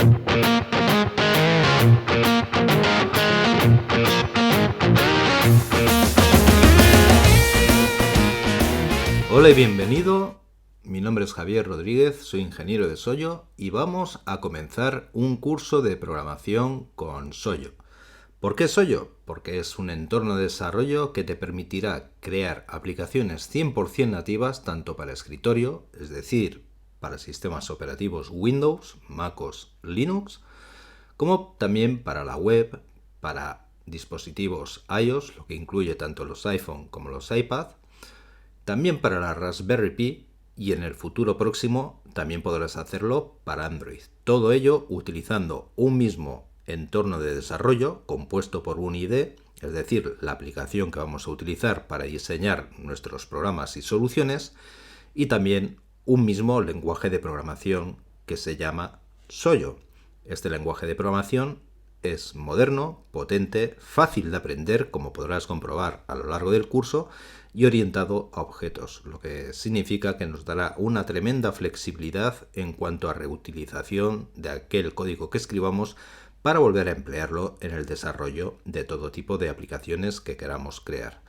Hola y bienvenido, mi nombre es Javier Rodríguez, soy ingeniero de Soyo y vamos a comenzar un curso de programación con Soyo. ¿Por qué Soyo? Porque es un entorno de desarrollo que te permitirá crear aplicaciones 100% nativas tanto para escritorio, es decir, para sistemas operativos Windows, MacOS, Linux, como también para la web, para dispositivos iOS, lo que incluye tanto los iPhone como los iPad, también para la Raspberry Pi y en el futuro próximo también podrás hacerlo para Android. Todo ello utilizando un mismo entorno de desarrollo compuesto por un IDE, es decir, la aplicación que vamos a utilizar para diseñar nuestros programas y soluciones, y también un mismo lenguaje de programación que se llama Soyo. Este lenguaje de programación es moderno, potente, fácil de aprender, como podrás comprobar a lo largo del curso, y orientado a objetos, lo que significa que nos dará una tremenda flexibilidad en cuanto a reutilización de aquel código que escribamos para volver a emplearlo en el desarrollo de todo tipo de aplicaciones que queramos crear.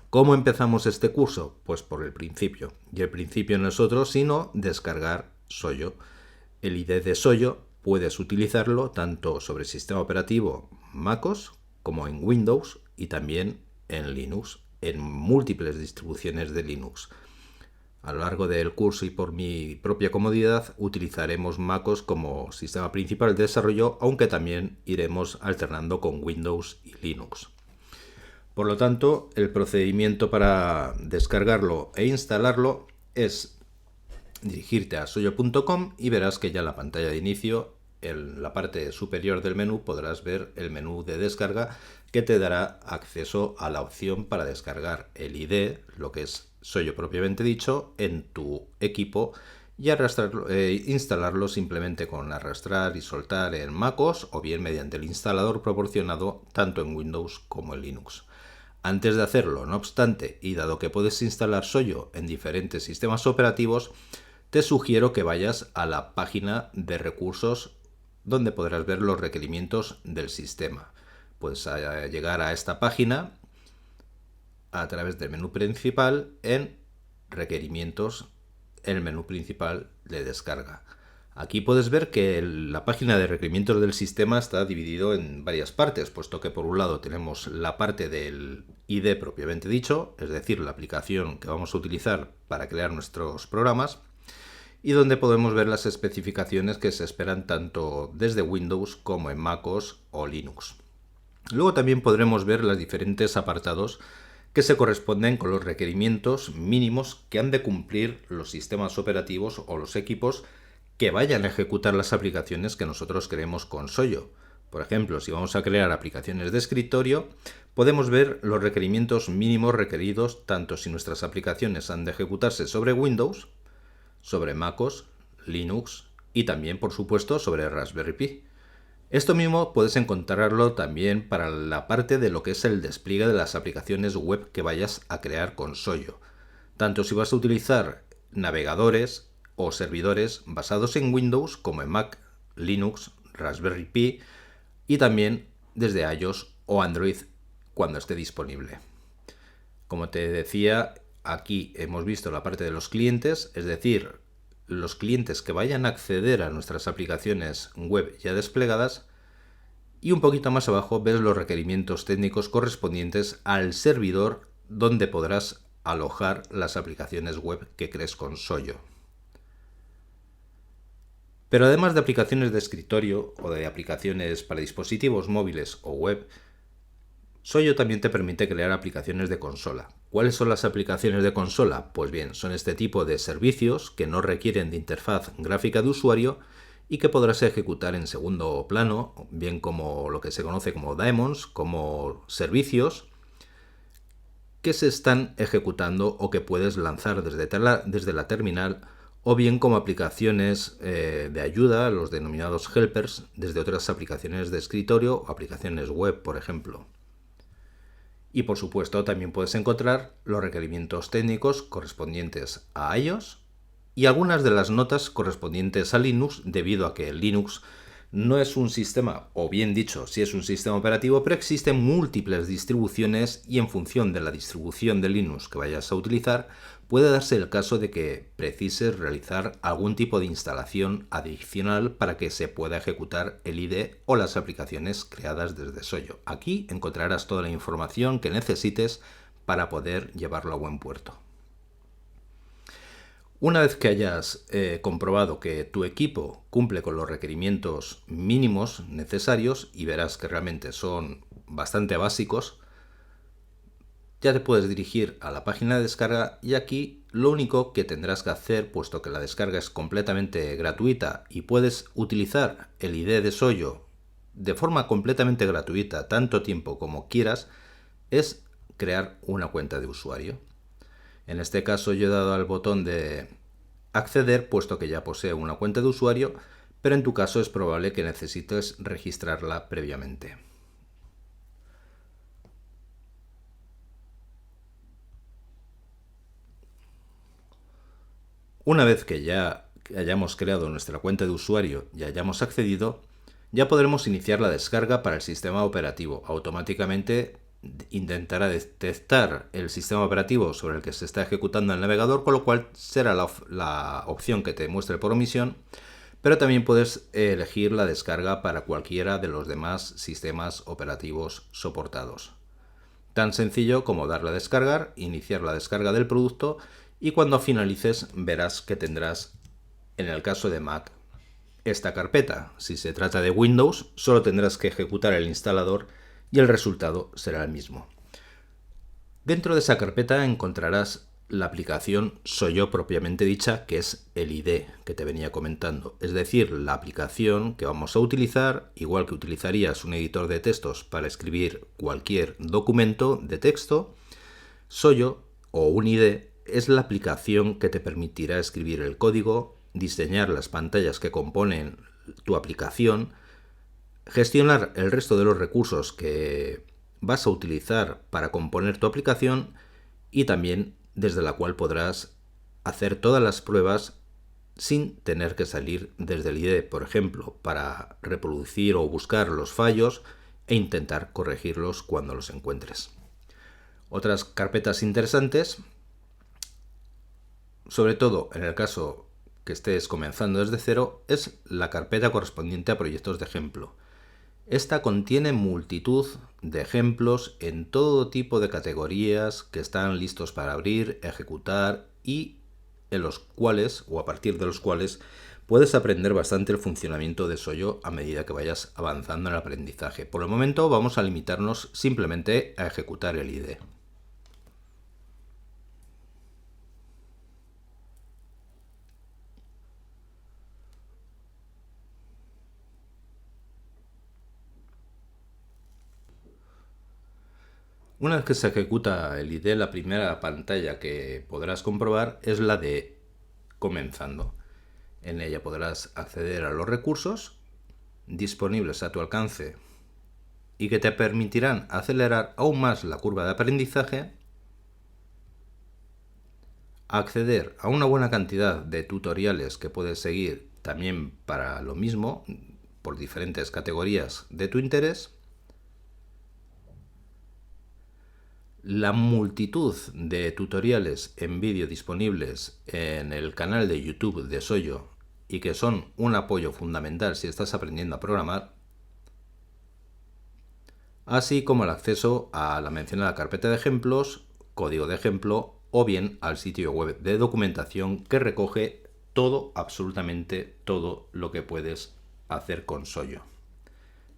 ¿Cómo empezamos este curso? Pues por el principio. Y el principio no es otro sino descargar Soyo. El IDE de Soyo puedes utilizarlo tanto sobre sistema operativo MacOS como en Windows y también en Linux, en múltiples distribuciones de Linux. A lo largo del curso y por mi propia comodidad utilizaremos MacOS como sistema principal de desarrollo, aunque también iremos alternando con Windows y Linux. Por lo tanto, el procedimiento para descargarlo e instalarlo es dirigirte a soyo.com y verás que ya en la pantalla de inicio, en la parte superior del menú, podrás ver el menú de descarga que te dará acceso a la opción para descargar el IDE, lo que es Soyo propiamente dicho, en tu equipo y instalarlo simplemente con arrastrar y soltar en MacOS o bien mediante el instalador proporcionado tanto en Windows como en Linux. Antes de hacerlo, no obstante, y dado que puedes instalar Soyo en diferentes sistemas operativos, te sugiero que vayas a la página de recursos donde podrás ver los requerimientos del sistema. Puedes llegar a esta página a través del menú principal en requerimientos, en el menú principal de descarga. Aquí puedes ver que la página de requerimientos del sistema está dividido en varias partes, puesto que por un lado tenemos la parte del IDE propiamente dicho, es decir, la aplicación que vamos a utilizar para crear nuestros programas, y donde podemos ver las especificaciones que se esperan tanto desde Windows como en MacOS o Linux. Luego también podremos ver los diferentes apartados que se corresponden con los requerimientos mínimos que han de cumplir los sistemas operativos o los equipos que vayan a ejecutar las aplicaciones que nosotros creemos con Soyo. Por ejemplo, si vamos a crear aplicaciones de escritorio, podemos ver los requerimientos mínimos requeridos tanto si nuestras aplicaciones han de ejecutarse sobre Windows, sobre MacOS, Linux y también, por supuesto, sobre Raspberry Pi. Esto mismo puedes encontrarlo también para la parte de lo que es el despliegue de las aplicaciones web que vayas a crear con Soyo. Tanto si vas a utilizar navegadores o servidores basados en Windows como en Mac, Linux, Raspberry Pi y también desde iOS o Android cuando esté disponible. Como te decía, aquí hemos visto la parte de los clientes, es decir, los clientes que vayan a acceder a nuestras aplicaciones web ya desplegadas, y un poquito más abajo ves los requerimientos técnicos correspondientes al servidor donde podrás alojar las aplicaciones web que crees con Soyo. Pero además de aplicaciones de escritorio o de aplicaciones para dispositivos móviles o web, Soyo también te permite crear aplicaciones de consola. ¿Cuáles son las aplicaciones de consola? Pues bien, son este tipo de servicios que no requieren de interfaz gráfica de usuario y que podrás ejecutar en segundo plano, bien como lo que se conoce como daemons, como servicios que se están ejecutando o que puedes lanzar desde la terminal, o bien como aplicaciones de ayuda, los denominados helpers, desde otras aplicaciones de escritorio o aplicaciones web, por ejemplo. Y por supuesto también puedes encontrar los requerimientos técnicos correspondientes a iOS y algunas de las notas correspondientes a Linux, debido a que Linux No es un sistema, o bien dicho, sí es un sistema operativo, pero existen múltiples distribuciones y en función de la distribución de Linux que vayas a utilizar, puede darse el caso de que precises realizar algún tipo de instalación adicional para que se pueda ejecutar el IDE o las aplicaciones creadas desde Soyo. Aquí encontrarás toda la información que necesites para poder llevarlo a buen puerto. Una vez que hayas comprobado que tu equipo cumple con los requerimientos mínimos necesarios y verás que realmente son bastante básicos, ya te puedes dirigir a la página de descarga y aquí lo único que tendrás que hacer, puesto que la descarga es completamente gratuita y puedes utilizar el ID de Soyo de forma completamente gratuita tanto tiempo como quieras, es crear una cuenta de usuario. En este caso yo he dado al botón de acceder, puesto que ya poseo una cuenta de usuario, pero en tu caso es probable que necesites registrarla previamente. Una vez que ya hayamos creado nuestra cuenta de usuario y hayamos accedido, ya podremos iniciar la descarga para el sistema operativo. Automáticamente intentará detectar el sistema operativo sobre el que se está ejecutando el navegador, con lo cual será la opción que te muestre por omisión, pero también puedes elegir la descarga para cualquiera de los demás sistemas operativos soportados. Tan sencillo como darle a descargar, iniciar la descarga del producto y cuando finalices verás que tendrás, en el caso de Mac, esta carpeta. Si se trata de Windows, solo tendrás que ejecutar el instalador y el resultado será el mismo. Dentro de esa carpeta encontrarás la aplicación Soyo propiamente dicha, que es el ID que te venía comentando. Es decir, la aplicación que vamos a utilizar, igual que utilizarías un editor de textos para escribir cualquier documento de texto, Soyo o un ID es la aplicación que te permitirá escribir el código, diseñar las pantallas que componen tu aplicación, gestionar el resto de los recursos que vas a utilizar para componer tu aplicación y también desde la cual podrás hacer todas las pruebas sin tener que salir desde el IDE, por ejemplo, para reproducir o buscar los fallos e intentar corregirlos cuando los encuentres. Otras carpetas interesantes, sobre todo en el caso que estés comenzando desde cero, es la carpeta correspondiente a proyectos de ejemplo. Esta contiene multitud de ejemplos en todo tipo de categorías que están listos para abrir, ejecutar y en los cuales, o a partir de los cuales, puedes aprender bastante el funcionamiento de Soyo a medida que vayas avanzando en el aprendizaje. Por el momento vamos a limitarnos simplemente a ejecutar el IDE. Una vez que se ejecuta el ID, la primera pantalla que podrás comprobar es la de comenzando. En ella podrás acceder a los recursos disponibles a tu alcance y que te permitirán acelerar aún más la curva de aprendizaje, acceder a una buena cantidad de tutoriales que puedes seguir también para lo mismo, por diferentes categorías de tu interés, la multitud de tutoriales en vídeo disponibles en el canal de YouTube de Soyo y que son un apoyo fundamental si estás aprendiendo a programar, así como el acceso a la mencionada carpeta de ejemplos, código de ejemplo o bien al sitio web de documentación que recoge todo, absolutamente todo lo que puedes hacer con Soyo.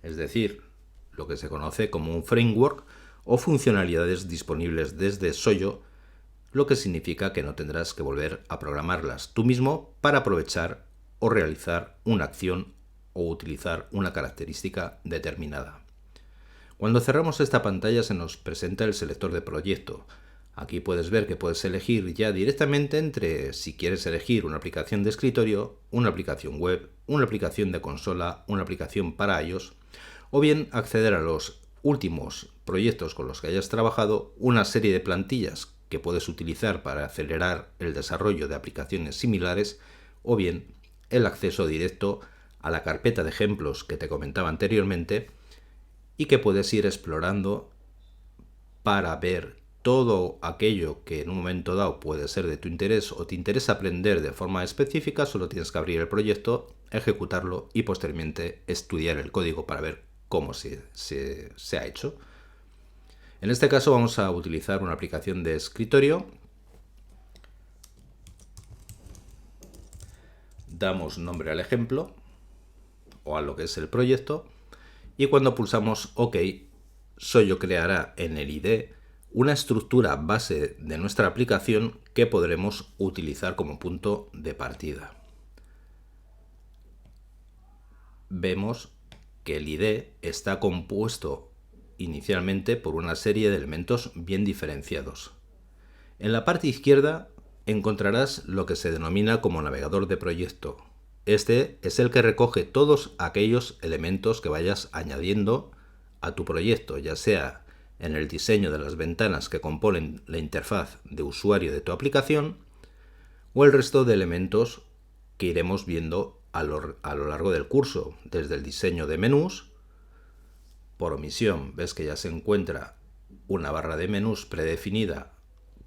Es decir, lo que se conoce como un framework o funcionalidades disponibles desde Soyo, lo que significa que no tendrás que volver a programarlas tú mismo para aprovechar o realizar una acción o utilizar una característica determinada. Cuando cerramos esta pantalla se nos presenta el selector de proyecto. Aquí puedes ver que puedes elegir ya directamente entre si quieres elegir una aplicación de escritorio, una aplicación web, una aplicación de consola, una aplicación para iOS, o bien acceder a los últimos proyectos con los que hayas trabajado, una serie de plantillas que puedes utilizar para acelerar el desarrollo de aplicaciones similares, o bien el acceso directo a la carpeta de ejemplos que te comentaba anteriormente y que puedes ir explorando para ver todo aquello que en un momento dado puede ser de tu interés o te interesa aprender de forma específica. Solo tienes que abrir el proyecto, ejecutarlo y posteriormente estudiar el código para ver cómo se ha hecho. En este caso vamos a utilizar una aplicación de escritorio. Damos nombre al ejemplo o a lo que es el proyecto y cuando pulsamos OK, Soyo creará en el IDE una estructura base de nuestra aplicación que podremos utilizar como punto de partida. Vemos que el IDE está compuesto inicialmente por una serie de elementos bien diferenciados. En la parte izquierda encontrarás lo que se denomina como navegador de proyecto. Este es el que recoge todos aquellos elementos que vayas añadiendo a tu proyecto, ya sea en el diseño de las ventanas que componen la interfaz de usuario de tu aplicación o el resto de elementos que iremos viendo a lo largo del curso, desde el diseño de menús. Por omisión, ves que ya se encuentra una barra de menús predefinida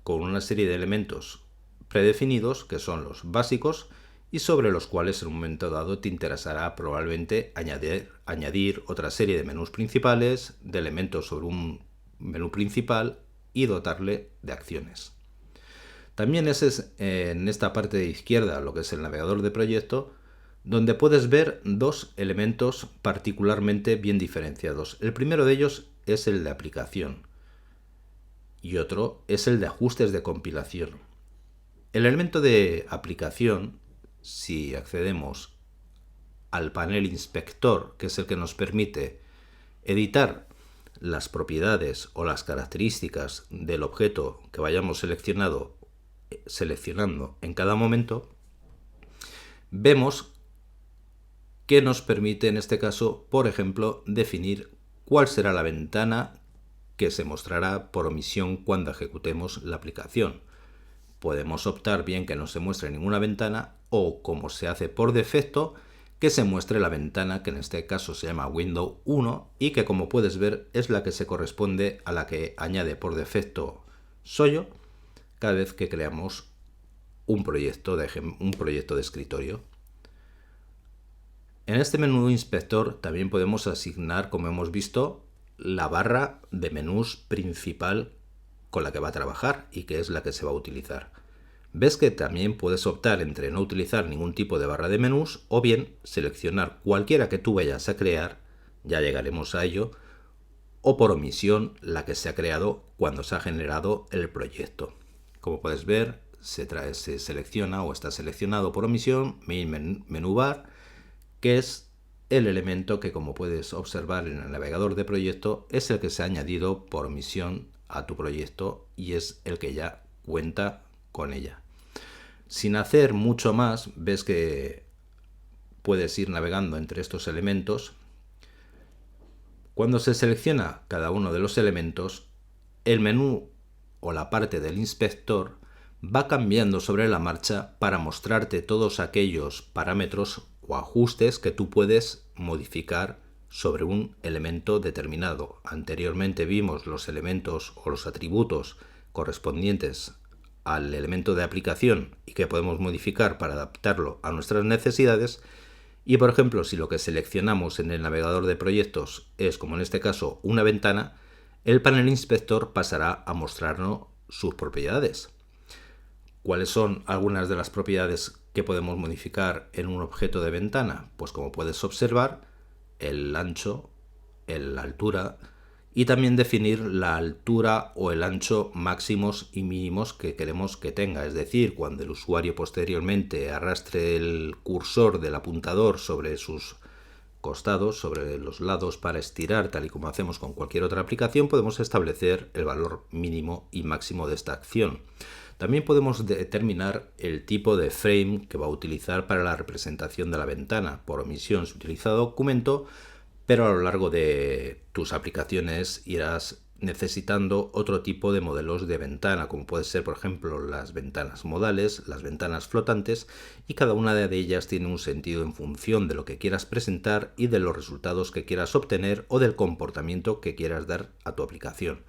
con una serie de elementos predefinidos que son los básicos y sobre los cuales en un momento dado te interesará probablemente añadir otra serie de menús principales, de elementos sobre un menú principal y dotarle de acciones. También es en esta parte de izquierda lo que es el navegador de proyecto, donde puedes ver dos elementos particularmente bien diferenciados. El primero de ellos es el de aplicación y otro es el de ajustes de compilación. El elemento de aplicación, si accedemos al panel inspector, que es el que nos permite editar las propiedades o las características del objeto que vayamos seleccionando en cada momento, vemos que nos permite en este caso, por ejemplo, definir cuál será la ventana que se mostrará por omisión cuando ejecutemos la aplicación. Podemos optar bien que no se muestre ninguna ventana o, como se hace por defecto, que se muestre la ventana que en este caso se llama Window 1 y que, como puedes ver, es la que se corresponde a la que añade por defecto Soyo cada vez que creamos un proyecto de escritorio. En este menú inspector también podemos asignar, como hemos visto, la barra de menús principal con la que va a trabajar y que es la que se va a utilizar. Ves que también puedes optar entre no utilizar ningún tipo de barra de menús o bien seleccionar cualquiera que tú vayas a crear, ya llegaremos a ello, o por omisión la que se ha creado cuando se ha generado el proyecto. Como puedes ver, se selecciona o está seleccionado por omisión Main Menu Bar, que es el elemento que, como puedes observar en el navegador de proyecto, es el que se ha añadido por omisión a tu proyecto y es el que ya cuenta con ella. Sin hacer mucho más, ves que puedes ir navegando entre estos elementos. Cuando se selecciona cada uno de los elementos, el menú o la parte del inspector va cambiando sobre la marcha para mostrarte todos aquellos parámetros o ajustes que tú puedes modificar sobre un elemento determinado. Anteriormente vimos los elementos o los atributos correspondientes al elemento de aplicación y que podemos modificar para adaptarlo a nuestras necesidades. Y por ejemplo, si lo que seleccionamos en el navegador de proyectos es, como en este caso, una ventana, el panel inspector pasará a mostrarnos sus propiedades. ¿Cuáles son algunas de las propiedades que podemos modificar en un objeto de ventana? Pues como puedes observar, el ancho, la altura y también definir la altura o el ancho máximos y mínimos que queremos que tenga. Es decir, cuando el usuario posteriormente arrastre el cursor del apuntador sobre sus costados, sobre los lados para estirar, tal y como hacemos con cualquier otra aplicación, podemos establecer el valor mínimo y máximo de esta acción. También podemos determinar el tipo de frame que va a utilizar para la representación de la ventana. Por omisión se utiliza documento, pero a lo largo de tus aplicaciones irás necesitando otro tipo de modelos de ventana, como puede ser, por ejemplo, las ventanas modales, las ventanas flotantes, y cada una de ellas tiene un sentido en función de lo que quieras presentar y de los resultados que quieras obtener o del comportamiento que quieras dar a tu aplicación.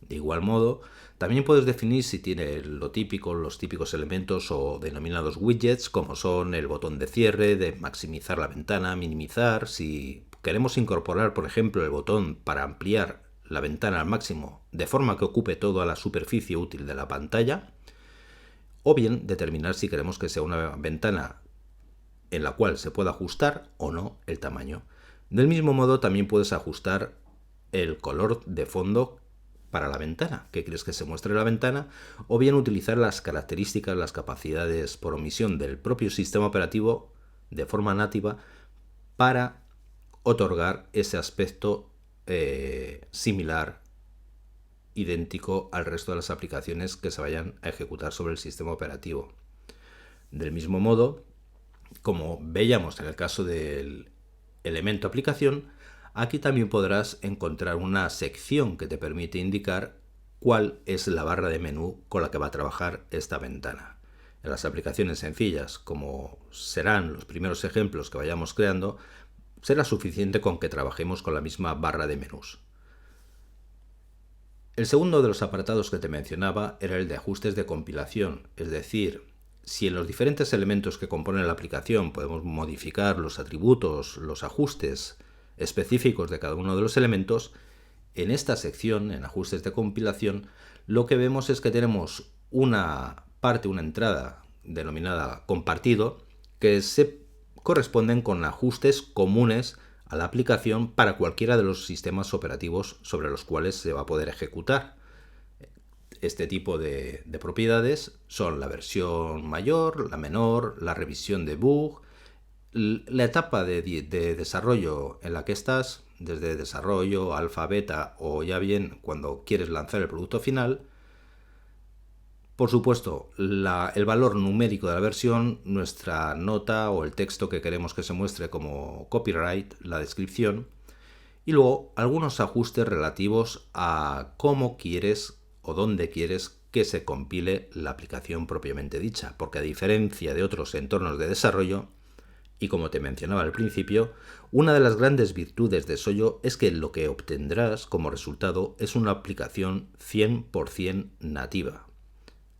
De igual modo, también puedes definir si tiene los típicos elementos o denominados widgets, como son el botón de cierre, de maximizar la ventana, minimizar. Si queremos incorporar, por ejemplo, el botón para ampliar la ventana al máximo de forma que ocupe toda la superficie útil de la pantalla, o bien determinar si queremos que sea una ventana en la cual se pueda ajustar o no el tamaño. Del mismo modo, también puedes ajustar el color de fondo para la ventana, que quieres que se muestre la ventana, o bien utilizar las características, las capacidades por omisión del propio sistema operativo de forma nativa para otorgar ese aspecto similar, idéntico al resto de las aplicaciones que se vayan a ejecutar sobre el sistema operativo. Del mismo modo, como veíamos en el caso del elemento aplicación, aquí también podrás encontrar una sección que te permite indicar cuál es la barra de menú con la que va a trabajar esta ventana. En las aplicaciones sencillas, como serán los primeros ejemplos que vayamos creando, será suficiente con que trabajemos con la misma barra de menús. El segundo de los apartados que te mencionaba era el de ajustes de compilación, es decir, si en los diferentes elementos que componen la aplicación podemos modificar los atributos, los ajustes específicos de cada uno de los elementos, en esta sección, en ajustes de compilación, lo que vemos es que tenemos una entrada denominada compartido, que se corresponden con ajustes comunes a la aplicación para cualquiera de los sistemas operativos sobre los cuales se va a poder ejecutar. Este tipo de propiedades son la versión mayor, la menor, la revisión de bug, la etapa de desarrollo en la que estás, desde desarrollo, alfa, beta o ya bien cuando quieres lanzar el producto final. Por supuesto, el valor numérico de la versión, nuestra nota o el texto que queremos que se muestre como copyright, la descripción, y luego algunos ajustes relativos a cómo quieres o dónde quieres que se compile la aplicación propiamente dicha, porque a diferencia de otros entornos de desarrollo, y como te mencionaba al principio, una de las grandes virtudes de Soyo es que lo que obtendrás como resultado es una aplicación 100% nativa.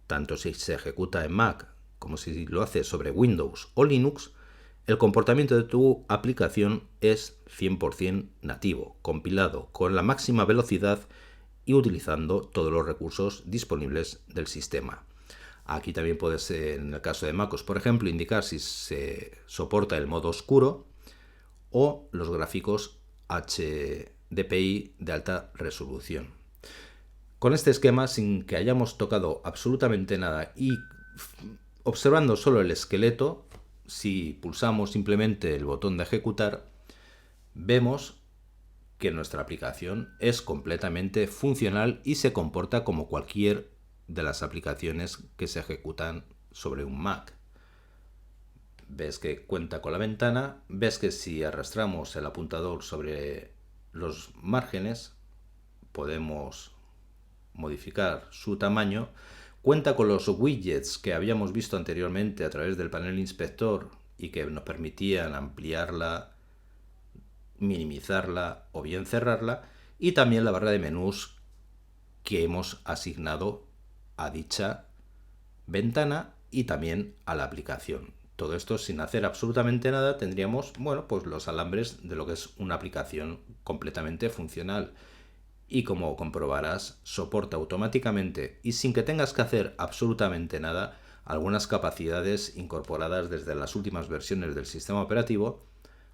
Tanto si se ejecuta en Mac como si lo hace sobre Windows o Linux, el comportamiento de tu aplicación es 100% nativo, compilado con la máxima velocidad y utilizando todos los recursos disponibles del sistema. Aquí también puedes, en el caso de MacOS, por ejemplo, indicar si se soporta el modo oscuro o los gráficos HDPI de alta resolución. Con este esquema, sin que hayamos tocado absolutamente nada y observando solo el esqueleto, si pulsamos simplemente el botón de ejecutar, vemos que nuestra aplicación es completamente funcional y se comporta como cualquier de las aplicaciones que se ejecutan sobre un Mac. Ves que cuenta con la ventana, ves que si arrastramos el apuntador sobre los márgenes, podemos modificar su tamaño, cuenta con los widgets que habíamos visto anteriormente a través del panel inspector y que nos permitían ampliarla, minimizarla o bien cerrarla, y también la barra de menús que hemos asignado a dicha ventana y también a la aplicación. Todo esto sin hacer absolutamente nada, tendríamos, pues los alambres de lo que es una aplicación completamente funcional. Y como comprobarás, soporta automáticamente y sin que tengas que hacer absolutamente nada algunas capacidades incorporadas desde las últimas versiones del sistema operativo,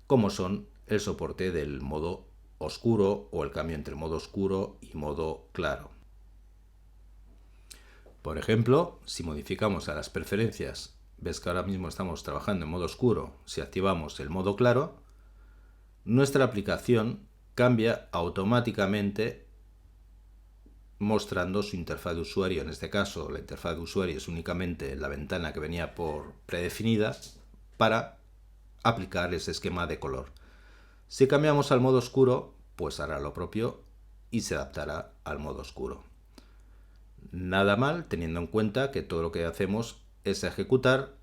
como son el soporte del modo oscuro o el cambio entre modo oscuro y modo claro. Por ejemplo, si modificamos a las preferencias, ves que ahora mismo estamos trabajando en modo oscuro, si activamos el modo claro, nuestra aplicación cambia automáticamente mostrando su interfaz de usuario. En este caso, la interfaz de usuario es únicamente la ventana que venía por predefinida para aplicar ese esquema de color. Si cambiamos al modo oscuro, pues hará lo propio y se adaptará al modo oscuro. Nada mal, teniendo en cuenta que todo lo que hacemos es ejecutar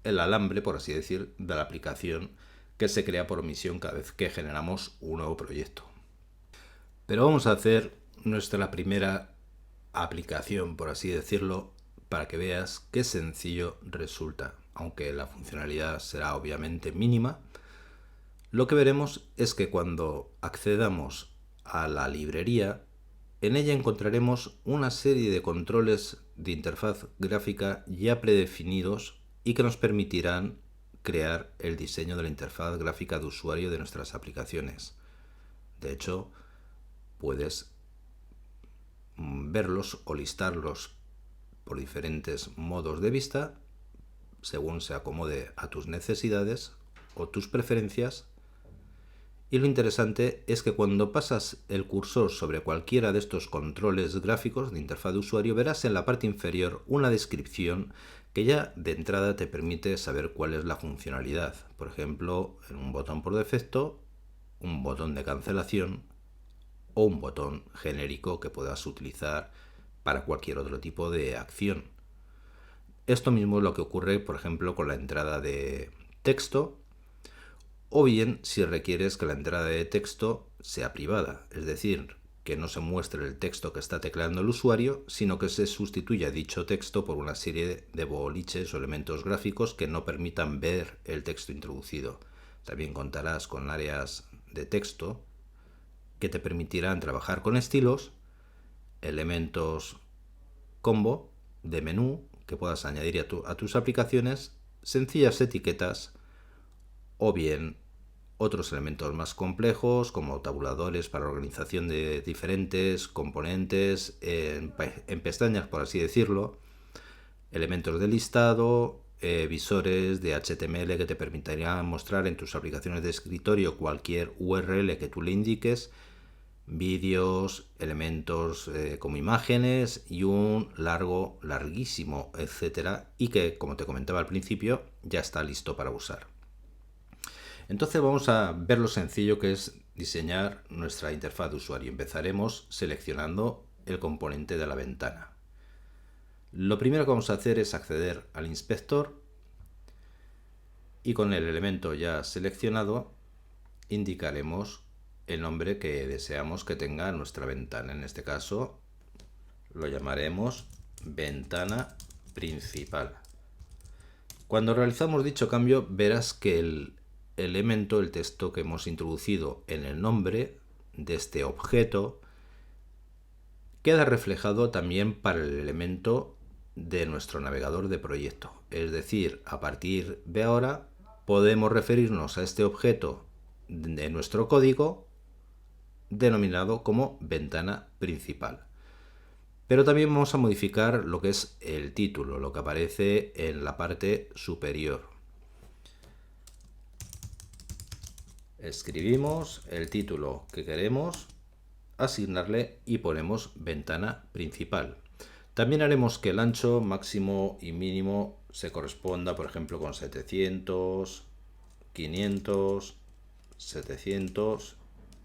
el alambre, por así decir, de la aplicación que se crea por omisión cada vez que generamos un nuevo proyecto. Pero vamos a hacer nuestra primera aplicación, por así decirlo, para que veas qué sencillo resulta. Aunque la funcionalidad será obviamente mínima, lo que veremos es que cuando accedamos a la librería, en ella encontraremos una serie de controles de interfaz gráfica ya predefinidos y que nos permitirán crear el diseño de la interfaz gráfica de usuario de nuestras aplicaciones. De hecho, puedes verlos o listarlos por diferentes modos de vista según se acomode a tus necesidades o tus preferencias. Y lo interesante es que cuando pasas el cursor sobre cualquiera de estos controles gráficos de interfaz de usuario, verás en la parte inferior una descripción que ya de entrada te permite saber cuál es la funcionalidad. Por ejemplo, en un botón por defecto, un botón de cancelación o un botón genérico que puedas utilizar para cualquier otro tipo de acción. Esto mismo es lo que ocurre, por ejemplo, con la entrada de texto, o bien si requieres que la entrada de texto sea privada, es decir, que no se muestre el texto que está tecleando el usuario, sino que se sustituya dicho texto por una serie de boliches o elementos gráficos que no permitan ver el texto introducido. También contarás con áreas de texto que te permitirán trabajar con estilos, elementos combo de menú que puedas añadir a tus aplicaciones, sencillas etiquetas o bien otros elementos más complejos como tabuladores para organización de diferentes componentes en pestañas, por así decirlo, elementos de listado, visores de HTML que te permitirán mostrar en tus aplicaciones de escritorio cualquier URL que tú le indiques, vídeos, elementos como imágenes y un larguísimo, etcétera, y que, como te comentaba al principio, ya está listo para usar. Entonces vamos a ver lo sencillo que es diseñar nuestra interfaz de usuario. Empezaremos seleccionando el componente de la ventana. Lo primero que vamos a hacer es acceder al inspector y con el elemento ya seleccionado indicaremos el nombre que deseamos que tenga nuestra ventana. En este caso lo llamaremos ventana principal. Cuando realizamos dicho cambio verás que el elemento, el texto que hemos introducido en el nombre de este objeto, queda reflejado también para el elemento de nuestro navegador de proyecto. Es decir, a partir de ahora podemos referirnos a este objeto de nuestro código denominado como ventana principal. Pero también vamos a modificar lo que es el título, lo que aparece en la parte superior. Escribimos el título que queremos asignarle y ponemos ventana principal. También haremos que el ancho máximo y mínimo se corresponda, por ejemplo, con 700, 500, 700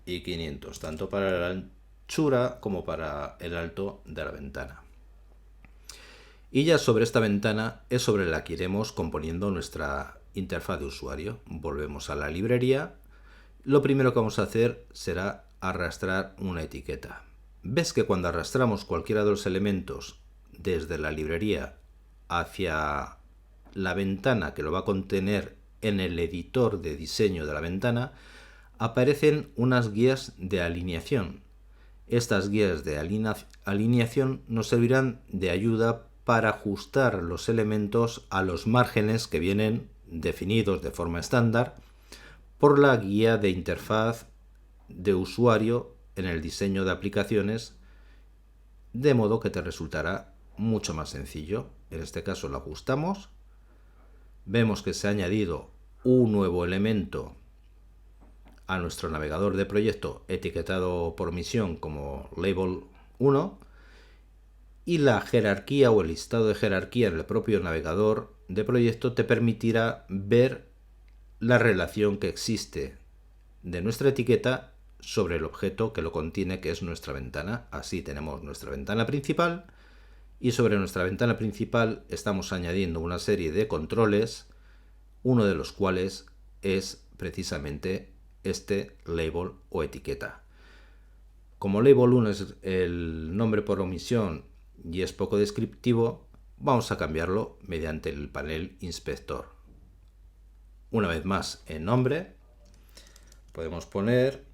y 500, tanto para la anchura como para el alto de la ventana. Y ya sobre esta ventana es sobre la que iremos componiendo nuestra interfaz de usuario. Volvemos a la librería. Lo primero que vamos a hacer será arrastrar una etiqueta. Ves que cuando arrastramos cualquiera de los elementos desde la librería hacia la ventana que lo va a contener en el editor de diseño de la ventana, aparecen unas guías de alineación. Estas guías de alineación nos servirán de ayuda para ajustar los elementos a los márgenes que vienen definidos de forma estándar por la guía de interfaz de usuario en el diseño de aplicaciones, de modo que te resultará mucho más sencillo. En este caso lo ajustamos, vemos que se ha añadido un nuevo elemento a nuestro navegador de proyecto etiquetado por omisión como label 1 y la jerarquía o el listado de jerarquía en el propio navegador de proyecto te permitirá ver la relación que existe de nuestra etiqueta sobre el objeto que lo contiene, que es nuestra ventana. Así tenemos nuestra ventana principal y sobre nuestra ventana principal estamos añadiendo una serie de controles, uno de los cuales es precisamente este label o etiqueta. Como label 1 es el nombre por omisión y es poco descriptivo, vamos a cambiarlo mediante el panel inspector. Una vez más, en nombre podemos poner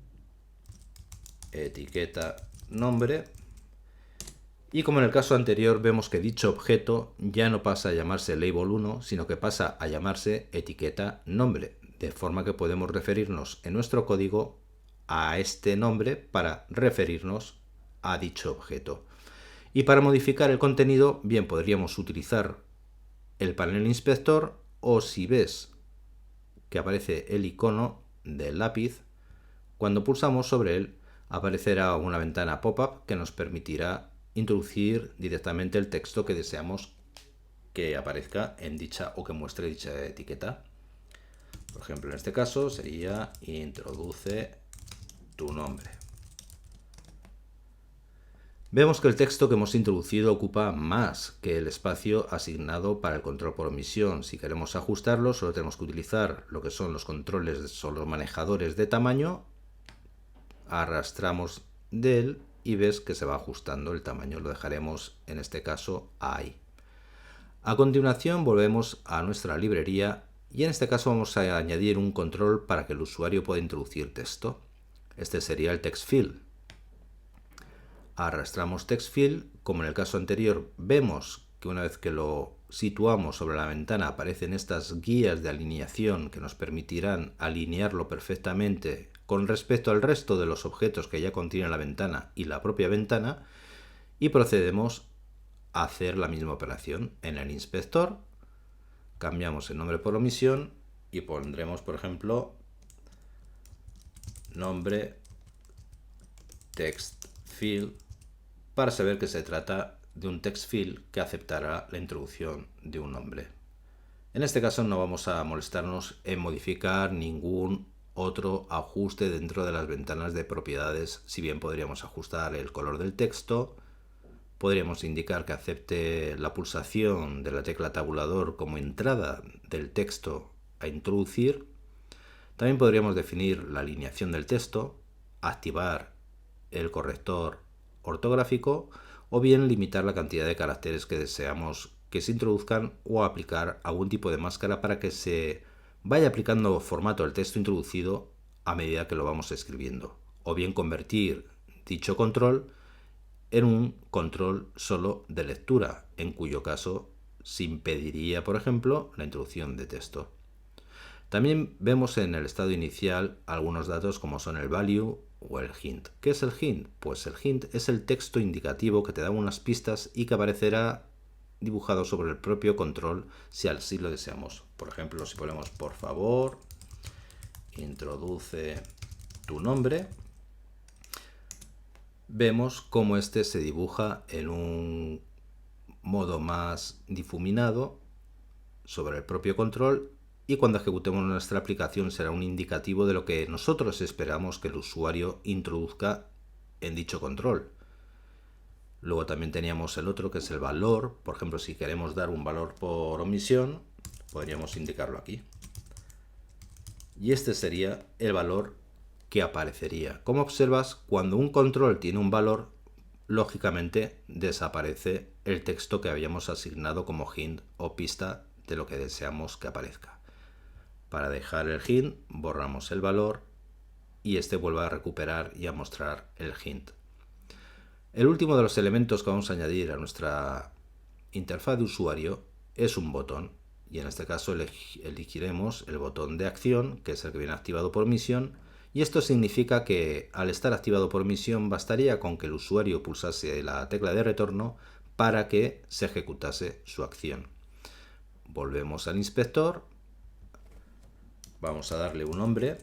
etiqueta nombre, y como en el caso anterior vemos que dicho objeto ya no pasa a llamarse label 1, sino que pasa a llamarse etiqueta nombre, de forma que podemos referirnos en nuestro código a este nombre para referirnos a dicho objeto. Y para modificar el contenido, bien podríamos utilizar el panel inspector, o si ves que aparece el icono del lápiz, cuando pulsamos sobre él aparecerá una ventana pop-up que nos permitirá introducir directamente el texto que deseamos que aparezca en dicha o que muestre dicha etiqueta. Por ejemplo, en este caso sería introduce tu nombre. Vemos que el texto que hemos introducido ocupa más que el espacio asignado para el control por omisión. Si queremos ajustarlo, solo tenemos que utilizar lo que son los controles, son los manejadores de tamaño, arrastramos de él y ves que se va ajustando el tamaño. Lo dejaremos en este caso ahí. A continuación volvemos a nuestra librería y en este caso vamos a añadir un control para que el usuario pueda introducir texto. Este sería el text field. Arrastramos text field. Como en el caso anterior, vemos que una vez que lo situamos sobre la ventana aparecen estas guías de alineación que nos permitirán alinearlo perfectamente con respecto al resto de los objetos que ya contiene la ventana y la propia ventana, y procedemos a hacer la misma operación en el inspector. Cambiamos el nombre por omisión y pondremos, por ejemplo, nombre text field, para saber que se trata de un text field que aceptará la introducción de un nombre. En este caso no vamos a molestarnos en modificar ningún otro ajuste dentro de las ventanas de propiedades. Si bien podríamos ajustar el color del texto, podríamos indicar que acepte la pulsación de la tecla tabulador como entrada del texto a introducir. También podríamos definir la alineación del texto, activar el corrector ortográfico o bien limitar la cantidad de caracteres que deseamos que se introduzcan o aplicar algún tipo de máscara para que se vaya aplicando formato al texto introducido a medida que lo vamos escribiendo, o bien convertir dicho control en un control solo de lectura, en cuyo caso se impediría, por ejemplo, la introducción de texto. También vemos en el estado inicial algunos datos como son el value o el hint. ¿Qué es el hint? Pues el hint es el texto indicativo que te da unas pistas y que aparecerá dibujado sobre el propio control si así lo deseamos. Por ejemplo, si ponemos por favor, introduce tu nombre, vemos cómo este se dibuja en un modo más difuminado sobre el propio control, y cuando ejecutemos nuestra aplicación será un indicativo de lo que nosotros esperamos que el usuario introduzca en dicho control. Luego también teníamos el otro, que es el valor. Por ejemplo, si queremos dar un valor por omisión, podríamos indicarlo aquí. Y este sería el valor que aparecería. Como observas, cuando un control tiene un valor, lógicamente desaparece el texto que habíamos asignado como hint o pista de lo que deseamos que aparezca. Para dejar el hint, borramos el valor y este vuelve a recuperar y a mostrar el hint. El último de los elementos que vamos a añadir a nuestra interfaz de usuario es un botón, y en este caso elegiremos el botón de acción, que es el que viene activado por omisión, y esto significa que al estar activado por omisión bastaría con que el usuario pulsase la tecla de retorno para que se ejecutase su acción. Volvemos al inspector, vamos a darle un nombre.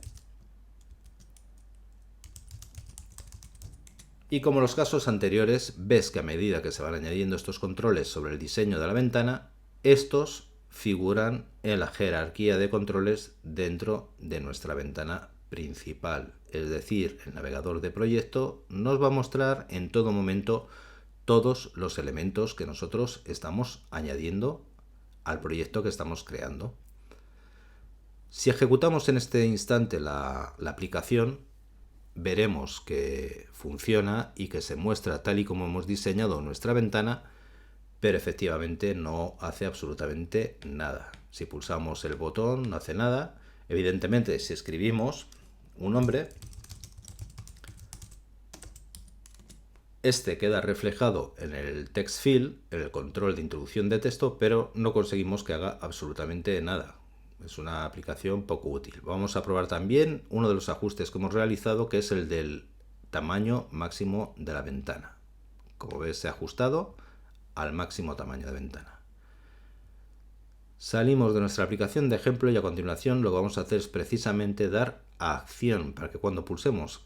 Y como en los casos anteriores, ves que a medida que se van añadiendo estos controles sobre el diseño de la ventana, estos figuran en la jerarquía de controles dentro de nuestra ventana principal, es decir, el navegador de proyecto, nos va a mostrar en todo momento todos los elementos que nosotros estamos añadiendo al proyecto que estamos creando. Si ejecutamos en este instante la aplicación, veremos que funciona y que se muestra tal y como hemos diseñado nuestra ventana, pero efectivamente no hace absolutamente nada. Si pulsamos el botón no hace nada. Evidentemente, si escribimos un nombre, este queda reflejado en el text field, en el control de introducción de texto, pero no conseguimos que haga absolutamente nada. Es una aplicación poco útil. Vamos a probar también uno de los ajustes que hemos realizado, que es el del tamaño máximo de la ventana. Como ves, se ha ajustado al máximo tamaño de ventana. Salimos de nuestra aplicación de ejemplo y a continuación lo que vamos a hacer es precisamente dar a acción para que cuando pulsemos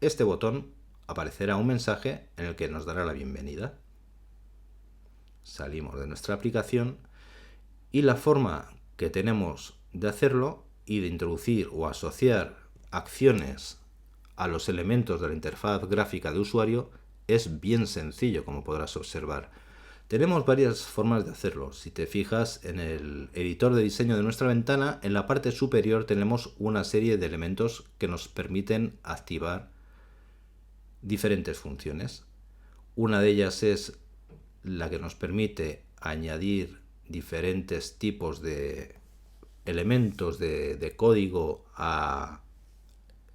este botón aparecerá un mensaje en el que nos dará la bienvenida. Salimos de nuestra aplicación y la forma que tenemos de hacerlo y de introducir o asociar acciones a los elementos de la interfaz gráfica de usuario es bien sencillo, como podrás observar. Tenemos varias formas de hacerlo. Si te fijas en el editor de diseño de nuestra ventana, en la parte superior tenemos una serie de elementos que nos permiten activar diferentes funciones. Una de ellas es la que nos permite añadir diferentes tipos de elementos de código a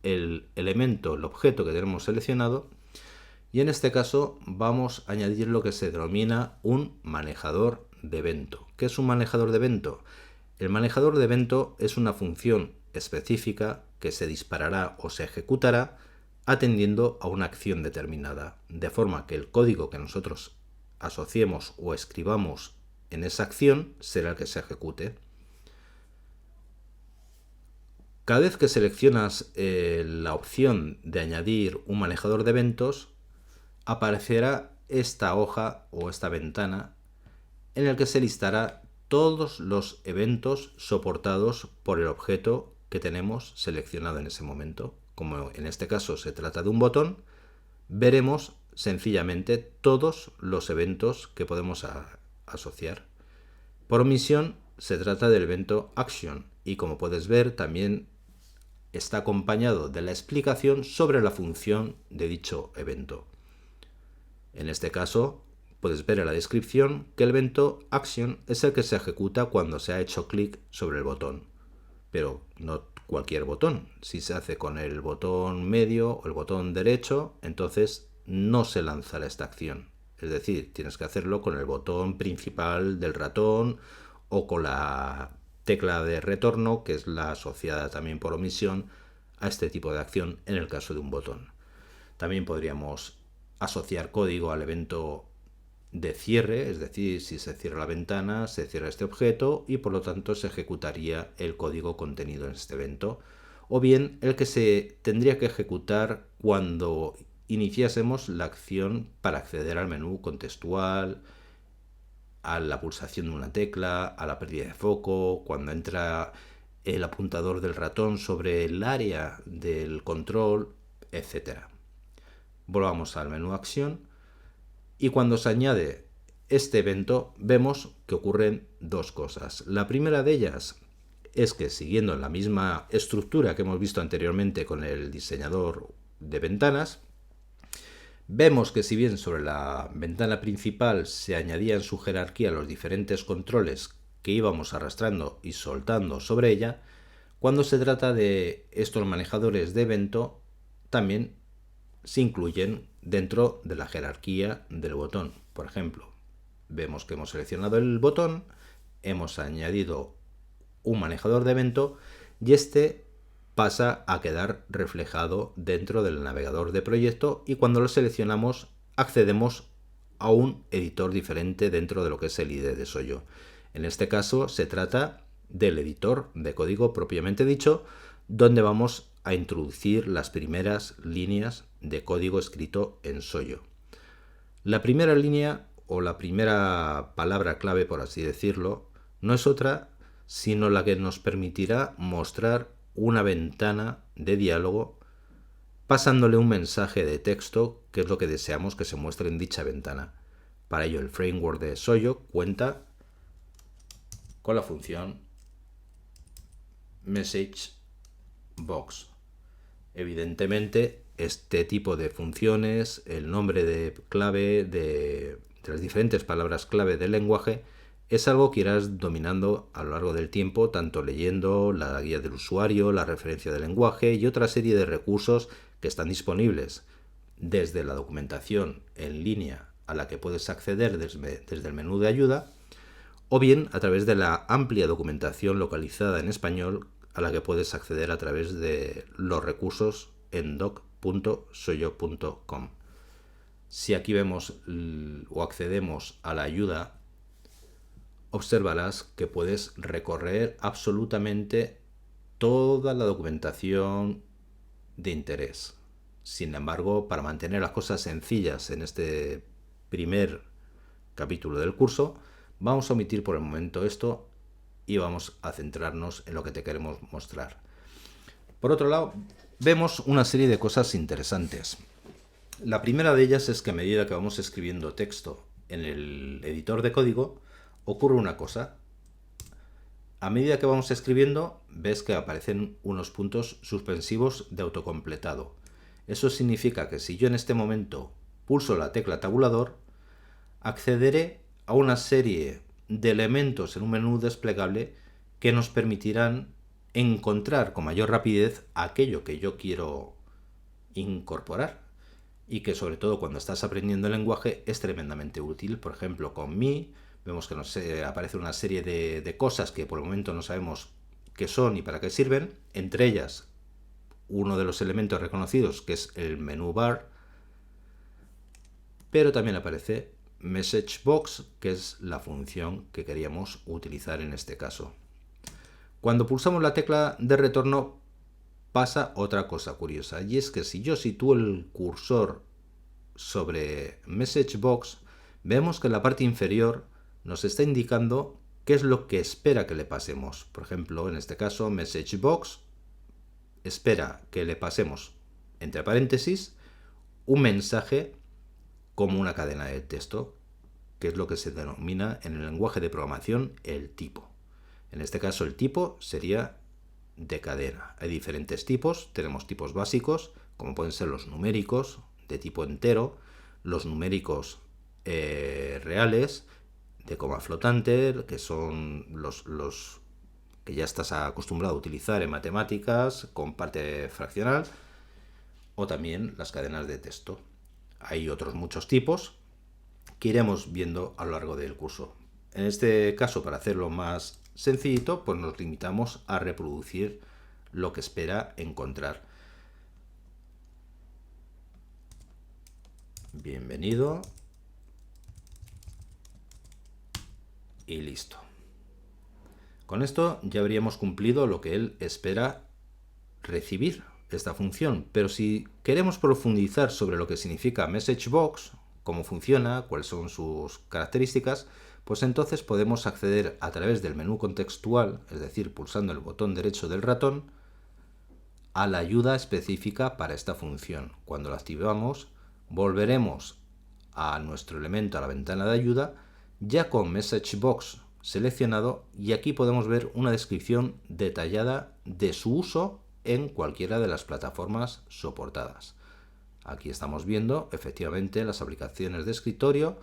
el elemento, el objeto que tenemos seleccionado, y en este caso vamos a añadir lo que se denomina un manejador de evento. ¿Qué es un manejador de evento? El manejador de evento es una función específica que se disparará o se ejecutará atendiendo a una acción determinada, de forma que el código que nosotros asociemos o escribamos en esa acción será el que se ejecute. Cada vez que seleccionas la opción de añadir un manejador de eventos, aparecerá esta hoja o esta ventana en el que se listará todos los eventos soportados por el objeto que tenemos seleccionado en ese momento. Como en este caso se trata de un botón, veremos sencillamente todos los eventos que podemos asociar. Por omisión se trata del evento Action y, como puedes ver, también está acompañado de la explicación sobre la función de dicho evento. En este caso, puedes ver en la descripción que el evento Action es el que se ejecuta cuando se ha hecho clic sobre el botón, pero no cualquier botón. Si se hace con el botón medio o el botón derecho, entonces no se lanzará esta acción. Es decir, tienes que hacerlo con el botón principal del ratón o con la tecla de retorno, que es la asociada también por omisión a este tipo de acción en el caso de un botón. También podríamos asociar código al evento de cierre, es decir, si se cierra la ventana, se cierra este objeto y por lo tanto se ejecutaría el código contenido en este evento, o bien el que se tendría que ejecutar cuando iniciásemos la acción para acceder al menú contextual, a la pulsación de una tecla, a la pérdida de foco, cuando entra el apuntador del ratón sobre el área del control, etc. Volvamos al menú acción y cuando se añade este evento vemos que ocurren dos cosas. La primera de ellas es que, siguiendo la misma estructura que hemos visto anteriormente con el diseñador de ventanas, vemos que si bien sobre la ventana principal se añadían en su jerarquía los diferentes controles que íbamos arrastrando y soltando sobre ella, cuando se trata de estos manejadores de evento también se incluyen dentro de la jerarquía del botón. Por ejemplo, vemos que hemos seleccionado el botón, hemos añadido un manejador de evento y este pasa a quedar reflejado dentro del navegador de proyecto y cuando lo seleccionamos accedemos a un editor diferente dentro de lo que es el IDE de Soyo. En este caso se trata del editor de código propiamente dicho, donde vamos a introducir las primeras líneas de código escrito en Soyo. La primera línea o la primera palabra clave, por así decirlo, no es otra sino la que nos permitirá mostrar una ventana de diálogo pasándole un mensaje de texto, que es lo que deseamos que se muestre en dicha ventana. Para ello, el framework de Soyo cuenta con la función MessageBox. Evidentemente, este tipo de funciones, el nombre de clave de las diferentes palabras clave del lenguaje, es algo que irás dominando a lo largo del tiempo, tanto leyendo la guía del usuario, la referencia del lenguaje y otra serie de recursos que están disponibles desde la documentación en línea a la que puedes acceder desde el menú de ayuda, o bien a través de la amplia documentación localizada en español a la que puedes acceder a través de los recursos en doc.soyo.com. Si aquí vemos o accedemos a la ayuda, observarás que puedes recorrer absolutamente toda la documentación de interés. Sin embargo, para mantener las cosas sencillas en este primer capítulo del curso, vamos a omitir por el momento esto y vamos a centrarnos en lo que te queremos mostrar. Por otro lado, vemos una serie de cosas interesantes. La primera de ellas es que a medida que vamos escribiendo texto en el editor de código, ocurre una cosa. A medida que vamos escribiendo, ves que aparecen unos puntos suspensivos de autocompletado. Eso significa que si yo en este momento pulso la tecla tabulador, accederé a una serie de elementos en un menú desplegable que nos permitirán encontrar con mayor rapidez aquello que yo quiero incorporar y que sobre todo cuando estás aprendiendo el lenguaje es tremendamente útil. Por ejemplo, con mi vemos que nos aparece una serie de cosas que por el momento no sabemos qué son y para qué sirven, entre ellas uno de los elementos reconocidos que es el menú bar, pero también aparece MessageBox, que es la función que queríamos utilizar en este caso. Cuando pulsamos la tecla de retorno pasa otra cosa curiosa, y es que si yo sitúo el cursor sobre MessageBox, vemos que en la parte inferior nos está indicando qué es lo que espera que le pasemos. Por ejemplo, en este caso, MessageBox espera que le pasemos, entre paréntesis, un mensaje como una cadena de texto, que es lo que se denomina en el lenguaje de programación el tipo. En este caso, el tipo sería de cadena. Hay diferentes tipos. Tenemos tipos básicos, como pueden ser los numéricos, de tipo entero, los numéricos reales, de coma flotante, que son los que ya estás acostumbrado a utilizar en matemáticas, con parte fraccional, o también las cadenas de texto. Hay otros muchos tipos que iremos viendo a lo largo del curso. En este caso, para hacerlo más sencillito, pues nos limitamos a reproducir lo que espera encontrar. Bienvenido. Y listo. Con esto ya habríamos cumplido lo que él espera recibir, esta función. Pero si queremos profundizar sobre lo que significa MessageBox, cómo funciona, cuáles son sus características, pues entonces podemos acceder a través del menú contextual, es decir, pulsando el botón derecho del ratón, a la ayuda específica para esta función. Cuando la activamos, volveremos a nuestro elemento, a la ventana de ayuda, ya con MessageBox seleccionado, y aquí podemos ver una descripción detallada de su uso en cualquiera de las plataformas soportadas. Aquí estamos viendo efectivamente las aplicaciones de escritorio.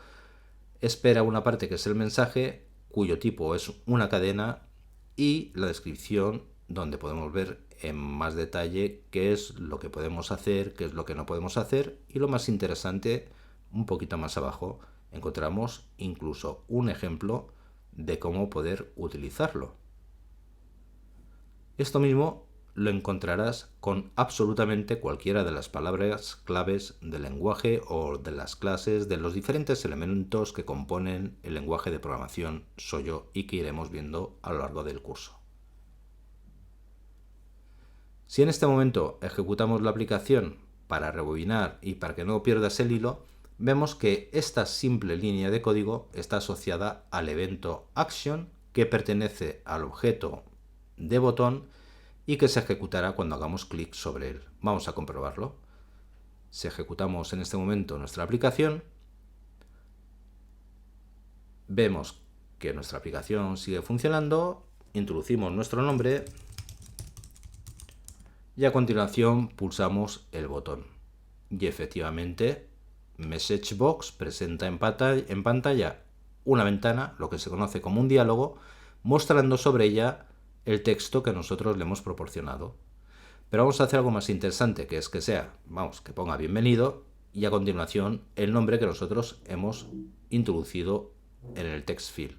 Espera una parte que es el mensaje, cuyo tipo es una cadena, y la descripción donde podemos ver en más detalle qué es lo que podemos hacer, qué es lo que no podemos hacer, y lo más interesante, un poquito más abajo encontramos incluso un ejemplo de cómo poder utilizarlo. Esto mismo lo encontrarás con absolutamente cualquiera de las palabras claves del lenguaje o de las clases, de los diferentes elementos que componen el lenguaje de programación Soyo y que iremos viendo a lo largo del curso. Si en este momento ejecutamos la aplicación para rebobinar y para que no pierdas el hilo, vemos que esta simple línea de código está asociada al evento action, que pertenece al objeto de botón y que se ejecutará cuando hagamos clic sobre él. Vamos a comprobarlo. Si ejecutamos en este momento nuestra aplicación, vemos que nuestra aplicación sigue funcionando, introducimos nuestro nombre y a continuación pulsamos el botón. Y efectivamente, MessageBox presenta en pantalla una ventana, lo que se conoce como un diálogo, mostrando sobre ella el texto que nosotros le hemos proporcionado. Pero vamos a hacer algo más interesante, que es que que ponga bienvenido y a continuación el nombre que nosotros hemos introducido en el text field.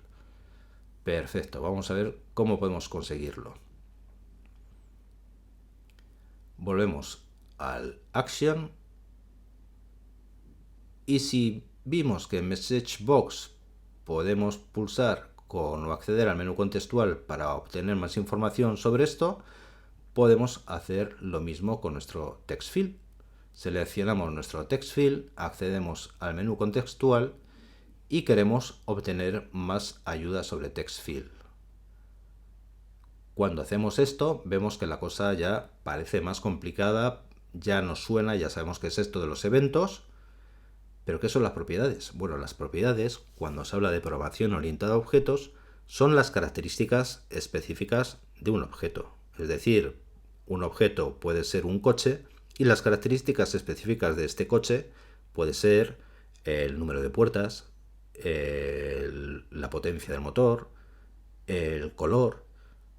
Perfecto, vamos a ver cómo podemos conseguirlo. Volvemos al Action y si vimos que en MessageBox podemos pulsar o acceder al menú contextual para obtener más información sobre esto, podemos hacer lo mismo con nuestro text field. Seleccionamos nuestro text field, accedemos al menú contextual y queremos obtener más ayuda sobre text field. Cuando hacemos esto, vemos que la cosa ya parece más complicada, ya nos suena, ya sabemos qué es esto de los eventos. ¿Pero qué son las propiedades? Bueno, las propiedades, cuando se habla de programación orientada a objetos, son las características específicas de un objeto. Es decir, un objeto puede ser un coche y las características específicas de este coche puede ser el número de puertas, la potencia del motor, el color,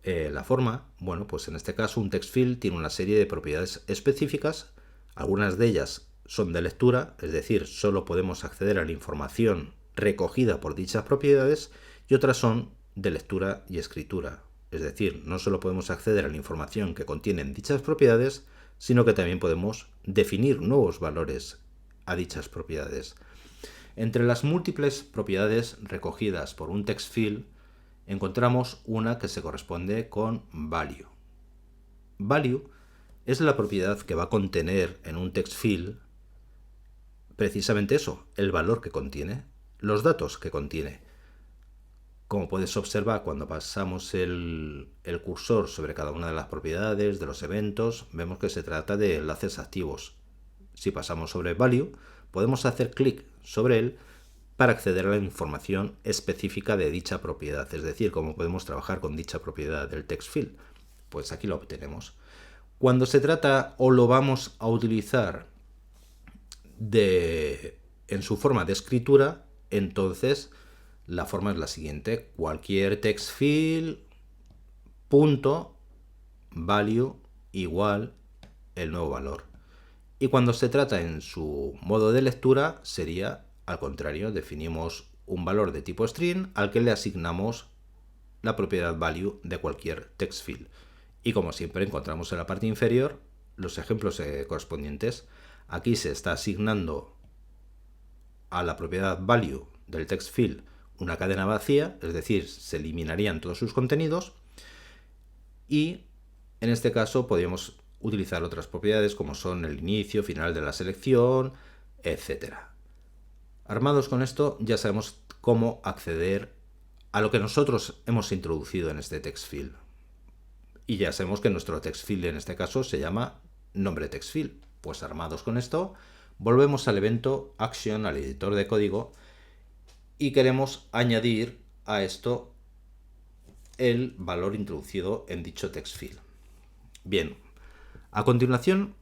la forma. Bueno, pues en este caso un text field tiene una serie de propiedades específicas. Algunas de ellas son de lectura, es decir, solo podemos acceder a la información recogida por dichas propiedades, y otras son de lectura y escritura. Es decir, no solo podemos acceder a la información que contienen dichas propiedades, sino que también podemos definir nuevos valores a dichas propiedades. Entre las múltiples propiedades recogidas por un text field, encontramos una que se corresponde con value. Value es la propiedad que va a contener en un text field precisamente eso, el valor que contiene, los datos que contiene. Como puedes observar, cuando pasamos el cursor sobre cada una de las propiedades, de los eventos, vemos que se trata de enlaces activos. Si pasamos sobre value, podemos hacer clic sobre él para acceder a la información específica de dicha propiedad, es decir, cómo podemos trabajar con dicha propiedad del text field. Pues aquí lo obtenemos. Cuando se trata o lo vamos a utilizar en su forma de escritura, entonces la forma es la siguiente: cualquier text field punto value igual el nuevo valor. Y cuando se trata en su modo de lectura sería al contrario, definimos un valor de tipo string al que le asignamos la propiedad value de cualquier text field. Y como siempre encontramos en la parte inferior los ejemplos correspondientes. Aquí se está asignando a la propiedad value del text field una cadena vacía, es decir, se eliminarían todos sus contenidos, y en este caso podríamos utilizar otras propiedades como son el inicio, final de la selección, etc. Armados con esto ya sabemos cómo acceder a lo que nosotros hemos introducido en este text field. Y ya sabemos que nuestro text field en este caso se llama nombre text field. Pues armados con esto, volvemos al evento Action, al editor de código, y queremos añadir a esto el valor introducido en dicho text field. Bien, a continuación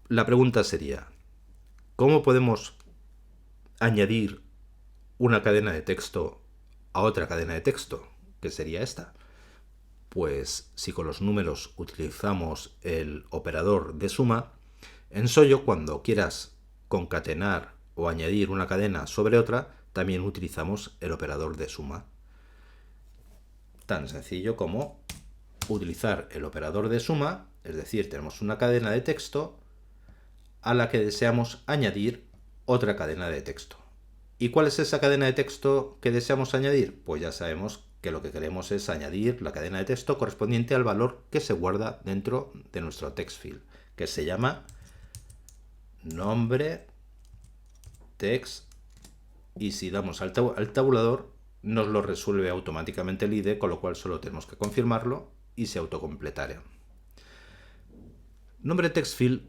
la pregunta sería: ¿cómo podemos añadir una cadena de texto a otra cadena de texto? ¿Qué sería esta? Pues si con los números utilizamos el operador de suma, en Sollo, cuando quieras concatenar o añadir una cadena sobre otra, también utilizamos el operador de suma. Tan sencillo como utilizar el operador de suma, es decir, tenemos una cadena de texto a la que deseamos añadir otra cadena de texto. ¿Y cuál es esa cadena de texto que deseamos añadir? Pues ya sabemos que lo que queremos es añadir la cadena de texto correspondiente al valor que se guarda dentro de nuestro text field, que se llama nombre text, y si damos al tabulador nos lo resuelve automáticamente el IDE, con lo cual solo tenemos que confirmarlo y se autocompletará. Nombre TextField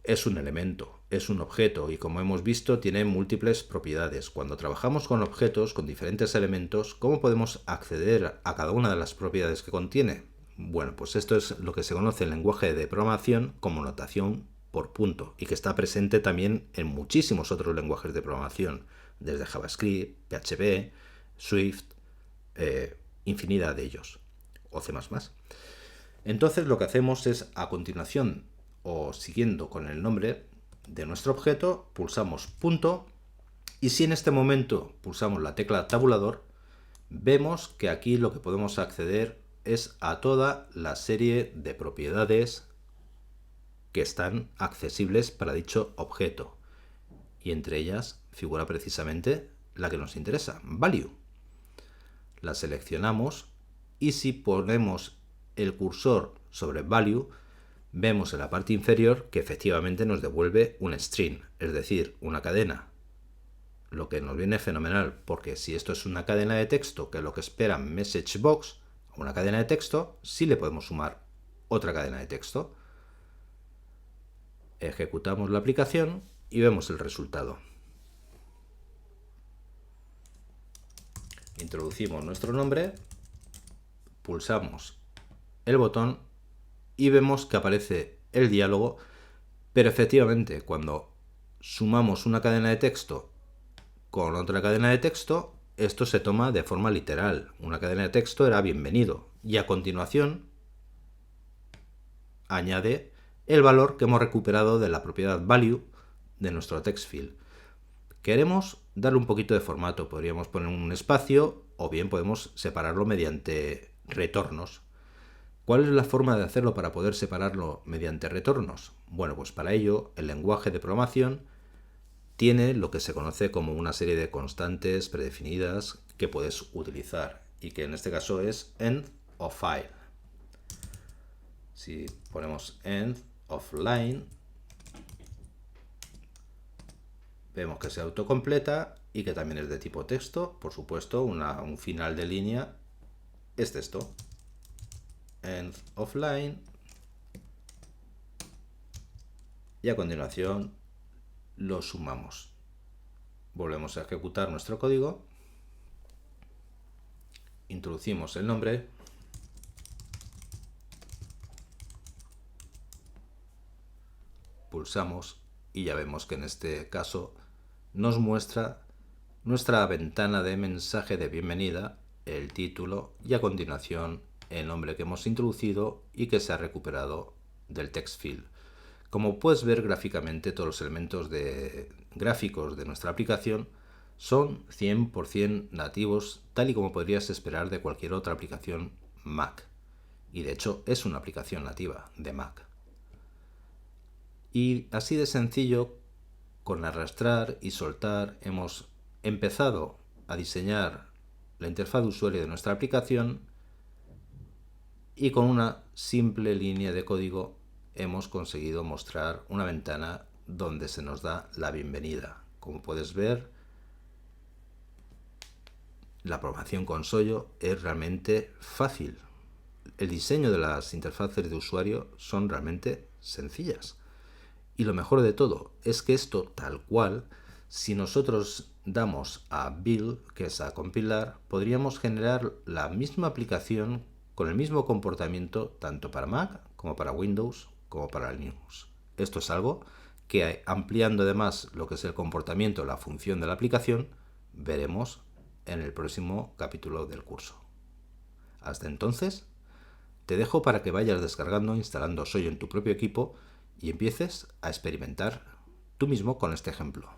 es un elemento, es un objeto y, como hemos visto, tiene múltiples propiedades. Cuando trabajamos con objetos, con diferentes elementos, ¿cómo podemos acceder a cada una de las propiedades que contiene? Bueno, pues esto es lo que se conoce en lenguaje de programación como notación por punto, y que está presente también en muchísimos otros lenguajes de programación, desde JavaScript, PHP, Swift, infinidad de ellos, o C++. Entonces lo que hacemos es, a continuación o siguiendo con el nombre de nuestro objeto, pulsamos punto, y si en este momento pulsamos la tecla tabulador, vemos que aquí lo que podemos acceder es a toda la serie de propiedades que están accesibles para dicho objeto, y entre ellas figura precisamente la que nos interesa, value. La seleccionamos y si ponemos el cursor sobre value, vemos en la parte inferior que efectivamente nos devuelve un string, es decir, una cadena. Lo que nos viene fenomenal, porque si esto es una cadena de texto, que es lo que espera MessageBox, una cadena de texto, sí le podemos sumar otra cadena de texto. Ejecutamos la aplicación y vemos el resultado. Introducimos nuestro nombre, pulsamos el botón y vemos que aparece el diálogo, pero efectivamente cuando sumamos una cadena de texto con otra cadena de texto, esto se toma de forma literal. Una cadena de texto era bienvenido y a continuación añade el valor que hemos recuperado de la propiedad value de nuestro TextField. Queremos darle un poquito de formato, podríamos poner un espacio o bien podemos separarlo mediante retornos. ¿Cuál es la forma de hacerlo para poder separarlo mediante retornos? Bueno, pues para ello el lenguaje de programación tiene lo que se conoce como una serie de constantes predefinidas que puedes utilizar y que en este caso es end of file. Si ponemos end of line, vemos que se autocompleta y que también es de tipo texto. Por supuesto, un final de línea es texto. End of line. Y a continuación lo sumamos. Volvemos a ejecutar nuestro código. Introducimos el nombre. Pulsamos y ya vemos que en este caso nos muestra nuestra ventana de mensaje de bienvenida, el título y a continuación el nombre que hemos introducido y que se ha recuperado del TextField. Como puedes ver gráficamente, todos los elementos gráficos de nuestra aplicación son 100% nativos, tal y como podrías esperar de cualquier otra aplicación Mac. Y de hecho es una aplicación nativa de Mac. Y así de sencillo, con arrastrar y soltar, hemos empezado a diseñar la interfaz de usuario de nuestra aplicación y con una simple línea de código hemos conseguido mostrar una ventana donde se nos da la bienvenida. Como puedes ver, la programación con Sollo es realmente fácil. El diseño de las interfaces de usuario son realmente sencillas. Y lo mejor de todo es que esto, tal cual, si nosotros damos a build, que es a compilar, podríamos generar la misma aplicación con el mismo comportamiento tanto para Mac como para Windows como para Linux. Esto es algo que, ampliando además lo que es el comportamiento, la función de la aplicación, veremos en el próximo capítulo del curso. Hasta entonces, te dejo para que vayas descargando e instalando Sollo en tu propio equipo y empieces a experimentar tú mismo con este ejemplo.